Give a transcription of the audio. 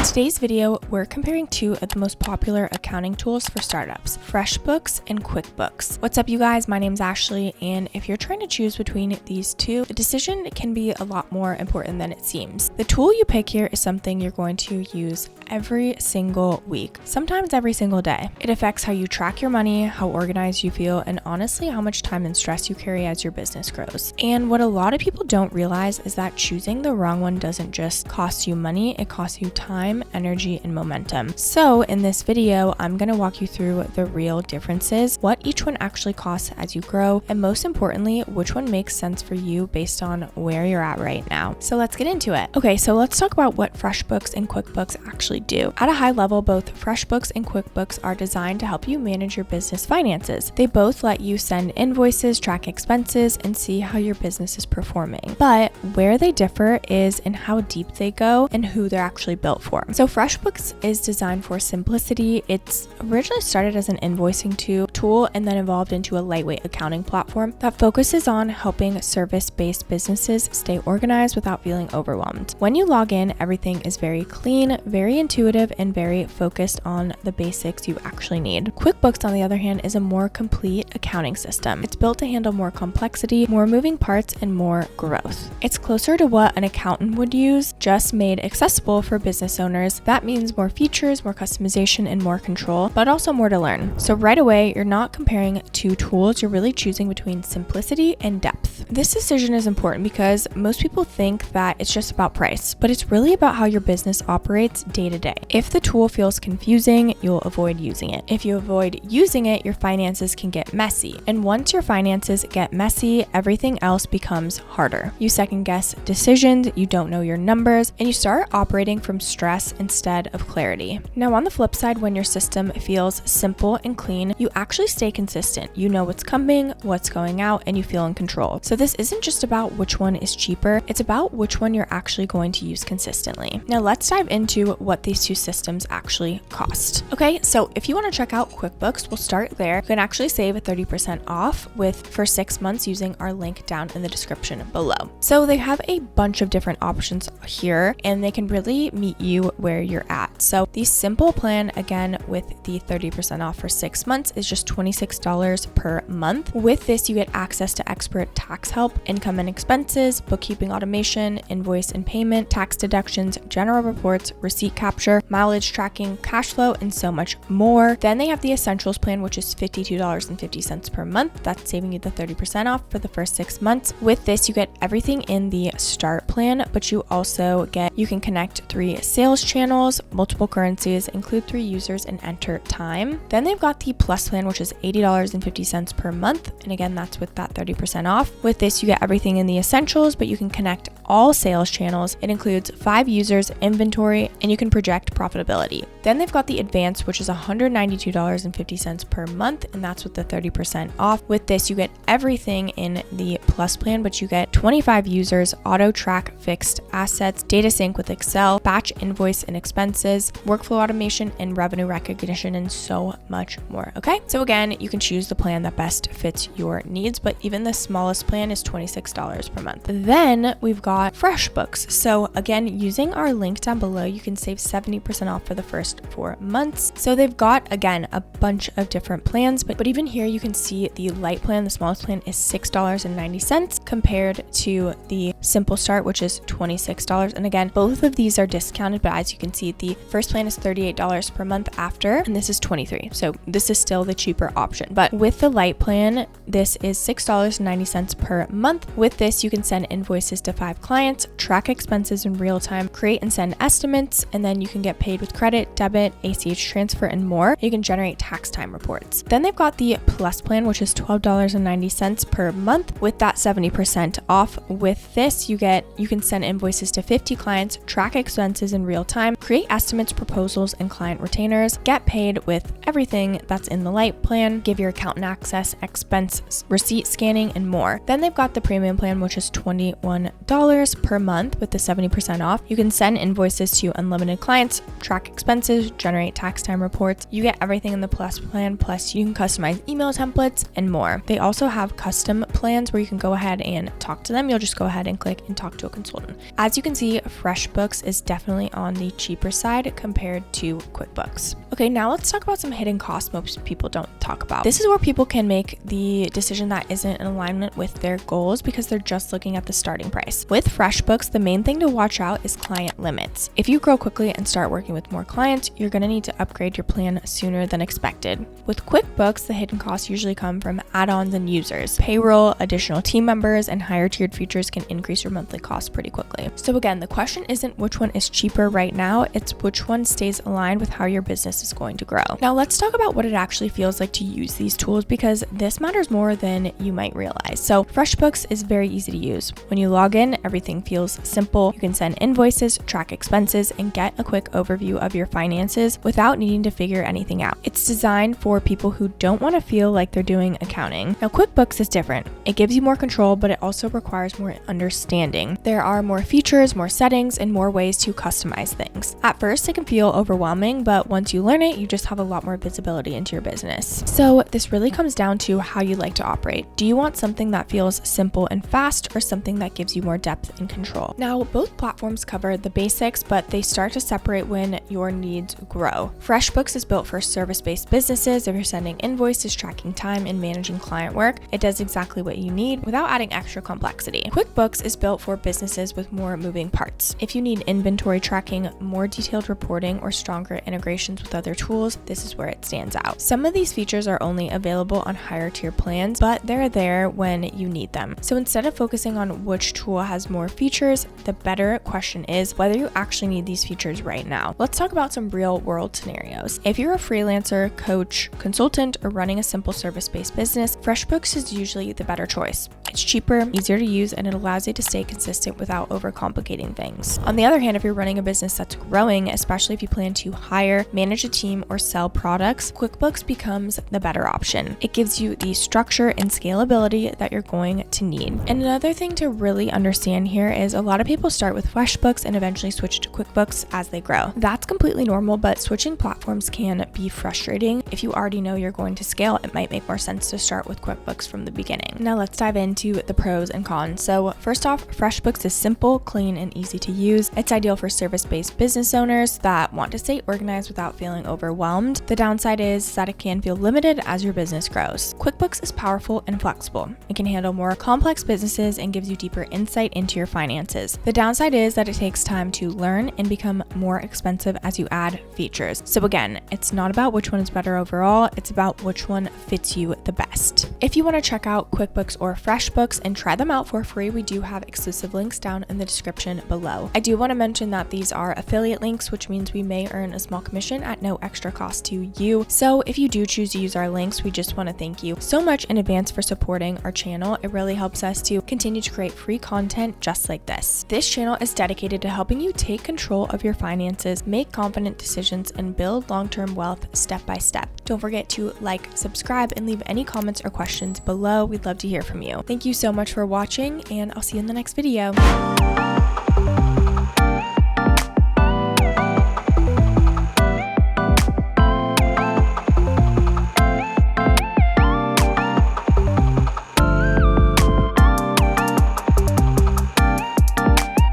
today's video, we're comparing two of the most popular accounting tools for startups, FreshBooks and QuickBooks. What's up, you guys? My name's Ashley, and if you're trying to choose between these two, the decision can be a lot more important than it seems. The tool you pick here is something you're going to use every single week, sometimes every single day. It affects how you track your money, how organized you feel, and honestly, how much time and stress you carry as your business grows. And what a lot of people don't realize is that choosing the wrong one doesn't just cost you money, it costs you time, energy, and momentum. So in this video, I'm going to walk you through the real differences, what each one actually costs as you grow, and most importantly, which one makes sense for you based on where you're at right now. So let's get into it. Okay, so let's talk about what FreshBooks and QuickBooks actually do. At a high level, both FreshBooks and QuickBooks are designed to help you manage your business finances. They both let you send invoices, track expenses, and see how your business is performing. But where they differ is in how deep they go and who they're actually built for. So FreshBooks is designed for simplicity. It's originally started as an invoicing tool and then evolved into a lightweight accounting platform that focuses on helping service-based businesses stay organized without feeling overwhelmed. When you log in, everything is very clean, very intuitive, and very focused on the basics you actually need. QuickBooks, on the other hand, is a more complete accounting system. It's built to handle more complexity, more moving parts, and more growth. It's closer to what an accountant would use, just made accessible for business owners. That means more features, more customization, and more control, but also more to learn. So right away, you're not comparing two tools, you're really choosing between simplicity and depth. This decision is important because most people think that it's just about price, but it's really about how your business operates day to day. If the tool feels confusing, you'll avoid using it. If you avoid using it, your finances can get messy. And once your finances get messy, everything else becomes harder. You second guess decisions, you don't know your numbers, and you start operating from stress instead of clarity. Now, on the flip side, when your system feels simple and clean, you actually stay consistent. You know what's coming, what's going out, and you feel in control. So this isn't just about which one is cheaper, it's about which one you're actually going to use consistently. Now let's dive into what these two systems actually cost. Okay, so if you want to check out QuickBooks, we'll start there. You can actually save 30% off for 6 months using our link down in the description below. So they have a bunch of different options here, and they can really meet you where you're at. So the simple plan, again, with the 30% off for 6 months, is just $26 per month. With this, you get access to expert tax help, income and expenses, bookkeeping automation, invoice and payment, tax deductions, general reports, receipt capture, mileage tracking, cash flow, and so much more. Then they have the essentials plan, which is $52.50 per month. That's saving you the 30% off for the first 6 months. With this, you get everything in the start plan, but you can connect 3 sales channels, multiple currencies, include 3 users, and enter time. Then they've got the plus plan, which is $80.50 per month. And again, that's with that 30% off. With this, you get everything in the essentials, but you can connect all sales channels. It includes 5 users, inventory, and you can project profitability. Then they've got the advanced, which is $192.50 per month, and that's with the 30% off. With this, you get everything in the plus plan, but you get 25 users, auto track fixed assets, data sync with Excel, batch invoice and expenses, workflow automation, and revenue recognition, and so much more. Okay, so again, you can choose the plan that best fits your needs, but even the smallest plan is $26 per month. Then we've got FreshBooks. So again, using our link down below, you can save 70% off for the first 4 months. So they've got, again, a bunch of different plans, but even here you can see the light plan, the smallest plan, is $6.90 compared to the simple start, which is $26. And again, both of these are discounted, but as you can see, the first plan is $38 per month after, and this is $23. So this is still the cheaper option. But with the light plan, this is $6.90 per month. With this, you can send invoices to 5 clients, track expenses in real time, create and send estimates, and then you can get paid with credit, debit, ACH transfer, and more. You can generate tax time reports. Then they've got the plus plan, which is $12.90 per month with that 70% off. With this, you can send invoices to 50 clients, track expenses in real time, create estimates, proposals, and client retainers, get paid with everything that's in the light plan, give your accountant access, expense receipt scanning, and more. Then they've got the premium plan, which is $21 per month with the 70% off. You can send invoices to unlimited clients, track expenses, generate tax time reports. You get everything in the plus plan, plus you can customize email templates and more. They also have custom plans where you can go ahead and talk to them, you'll just go ahead and click and talk to a consultant. As you can see, FreshBooks is definitely on the cheaper side compared to QuickBooks. Okay, now let's talk about some hidden costs most people don't talk about. This is where people can make the decision that isn't in alignment with their goals because they're just looking at the starting price. With FreshBooks, the main thing to watch out is client limits. If you grow quickly and start working with more clients, you're going to need to upgrade your plan sooner than expected. With QuickBooks, the hidden costs usually come from add-ons and users. Payroll, additional team members, and higher tiered features can increase your monthly costs pretty quickly. So again, the question isn't which one is cheaper right now, it's which one stays aligned with how your business is going to grow. Now let's talk about what it actually feels like to use these tools because this matters more than you might realize. So FreshBooks is very easy to use. When you log in, everything feels simple. You can send invoices, track expenses, and get a quick overview of your finances without needing to figure anything out. It's designed for people who don't want to feel like they're doing accounting. Now QuickBooks is different. It gives you more control, but it also requires more understanding. There are more features, more settings, and more ways to customize things. At first, it can feel overwhelming, but once you learn it, you just have a lot more visibility into your business. So this really comes down to how you like to operate. Do you want something that feels simple and fast or something that gives you more depth and control? Now, both platforms cover the basics, but they start to separate when your needs grow. FreshBooks is built for service-based businesses. If you're sending invoices, tracking time, and managing client work, it does exactly what you need without adding extra complexity. QuickBooks is built for businesses with more moving parts. If you need inventory tracking, more detailed reporting, or stronger integrations with other tools, this is where it stands out. Some of these features are only available on higher tier plans, but they're there when you need them. So instead of focusing on which tool has more features, the better question is whether you actually need these features right now. Let's talk about some real world scenarios. If you're a freelancer, coach, consultant, or running a simple service-based business, FreshBooks is usually the better choice. It's cheaper, easier to use, and it allows you to stay consistent without overcomplicating things. On the other hand, if you're running a business that's growing, especially if you plan to hire, manage a team, or sell products, QuickBooks becomes the better option. It gives you the structure and scalability that you're going to need. And another thing to really understand here is a lot of people start with FreshBooks and eventually switch to QuickBooks as they grow. That's completely normal, but switching platforms can be frustrating. If you already know you're going to scale, it might make more sense to start with QuickBooks from the beginning. Now let's dive into the pros and cons. So first off, FreshBooks is simple, clean, and easy to use. It's ideal for service-based business owners that want to stay organized without feeling overwhelmed. The downside is that it can feel limited as your business grows. QuickBooks is powerful and flexible. It can handle more complex businesses and gives you deeper insight into your finances. The downside is that it takes time to learn and become more expensive as you add features. So again, it's not about which one is better overall, it's about which one fits you the best. If you want to check out QuickBooks or FreshBooks and try them out for free, we do have exclusive links down in the description below. I do want to mention that these are affiliate links, which means we may earn a small commission at no extra cost to you. So if you do choose to use our links, we just want to thank you so much in advance for supporting our channel. It really helps us to continue to create free content just like this. This channel is dedicated to helping you take control of your finances, make confident decisions, and build long-term wealth step by step. Don't forget to like, subscribe, and leave any comments or questions below. We'd love to hear from you. Thank you so much for watching, and I'll see you in the next video.